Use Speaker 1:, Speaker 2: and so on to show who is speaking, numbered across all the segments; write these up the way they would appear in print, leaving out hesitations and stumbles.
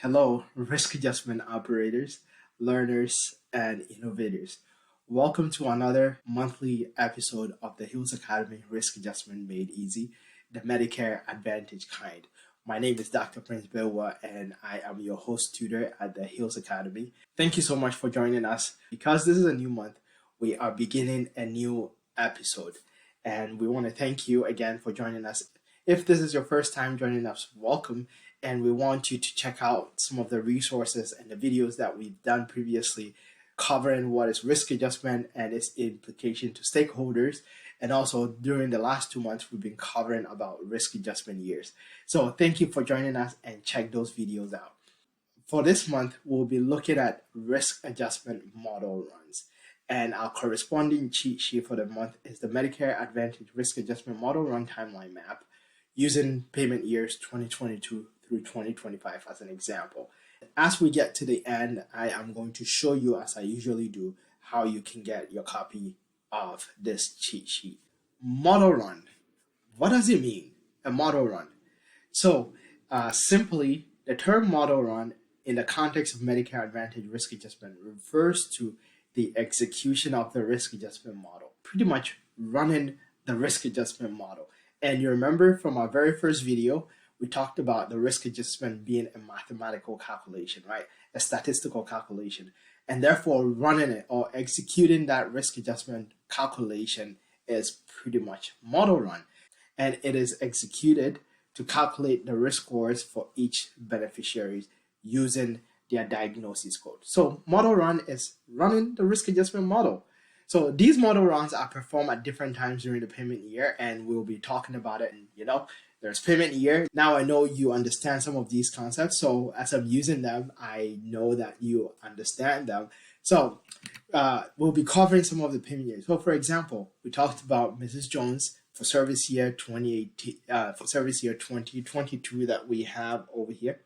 Speaker 1: Hello, risk adjustment operators, learners, and innovators. Welcome to another monthly episode of the Hills Academy Risk Adjustment Made Easy, the Medicare Advantage kind. My name is Dr. Prince Belwa, and I am your host tutor at the Hills Academy. Thank you so much for joining us. Because this is a new month, we are beginning a new episode, and we want to thank you again for joining us. If this is your first time joining us, welcome. And we want you to check out some of the resources and the videos that we've done previously covering what is risk adjustment and its implication to stakeholders. And also during the last 2 months, we've been covering about risk adjustment years. So thank you for joining us and check those videos out. For this month, we'll be looking at risk adjustment model runs. And our corresponding cheat sheet for the month is the Medicare Advantage Risk Adjustment Model Run Timeline Map using payment years 2022 through 2025 as an example. As we get to the end, I am going to show you, as I usually do, how you can get your copy of this cheat sheet. Model run. What does it mean, a model run? So simply, the term model run in the context of Medicare Advantage Risk Adjustment refers to the execution of the risk adjustment model, pretty much running the risk adjustment model. And you remember from our very first video, we talked about the risk adjustment being a mathematical calculation, right? A statistical calculation. And therefore, running it or executing that risk adjustment calculation is pretty much model run. And it is executed to calculate the risk scores for each beneficiary using their diagnosis code. So model run is running the risk adjustment model. So these model runs are performed at different times during the payment year, and we'll be talking about it. And there's payment year. Now I know you understand some of these concepts. So as I'm using them, I know that you understand them. So we'll be covering some of the payment years. So for example, we talked about Mrs. Jones for service year 2018, for service year 2022 that we have over here.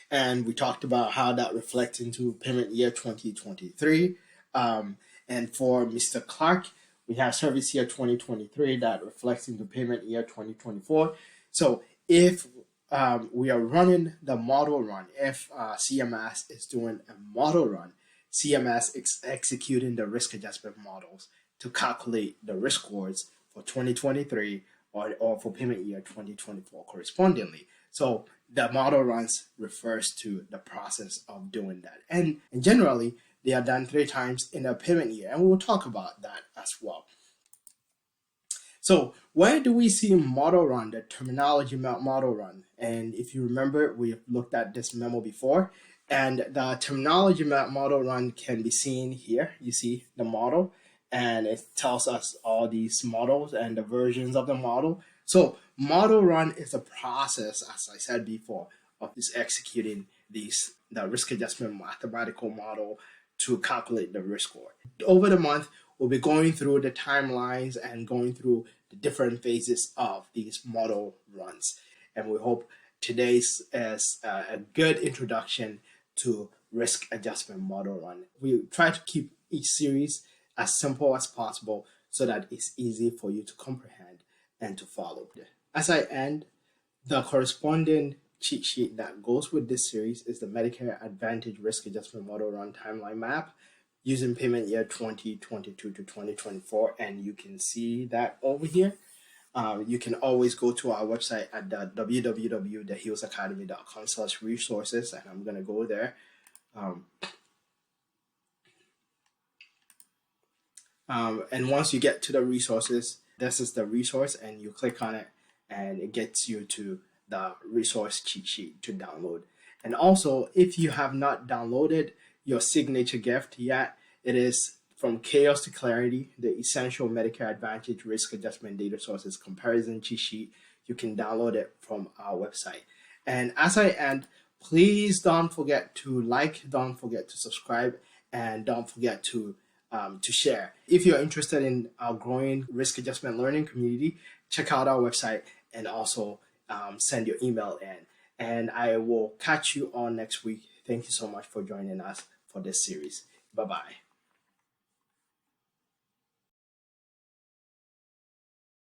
Speaker 1: And we talked about how that reflects into payment year 2023. And for Mr. Clark, we have service year 2023 that reflects into payment year 2024. So if we are running the model run, if CMS is doing a model run, CMS is executing the risk adjustment models to calculate the risk scores for 2023 or for payment year 2024 correspondingly. So the model runs refers to the process of doing that. And generally, they are done 3 times in a payment year, and we will talk about that as well. So where do we see model run, the terminology model run? And if you remember, we have looked at this memo before, and the terminology model run can be seen here. You see the model, and it tells us all these models and the versions of the model. So model run is a process, as I said before, of this executing the risk adjustment mathematical model to calculate the risk score. Over the month, we'll be going through the timelines and going through the different phases of these model runs. And we hope today's is a good introduction to risk adjustment model run. We try to keep each series as simple as possible so that it's easy for you to comprehend and to follow. As I end, the corresponding cheat sheet that goes with this series is the Medicare Advantage Risk Adjustment Model Run Timeline Map using payment year 2022 to 2024, and you can see that over here. You can always go to our website at www.thehillsacademy.com/resources, and I'm going to go there. And once you get to the resources, this is the resource, and you click on it, and it gets you to the resource cheat sheet to download. And also, if you have not downloaded your signature gift yet, it is From Chaos to Clarity, the Essential Medicare Advantage Risk Adjustment Data Sources Comparison Cheat Sheet. You can download it from our website. And as I end, please don't forget to like, don't forget to subscribe, and don't forget to share. If you're interested in our growing risk adjustment learning community, check out our website and also send your email in. And I will catch you on next week. Thank you so much for joining us for this series. Bye-bye.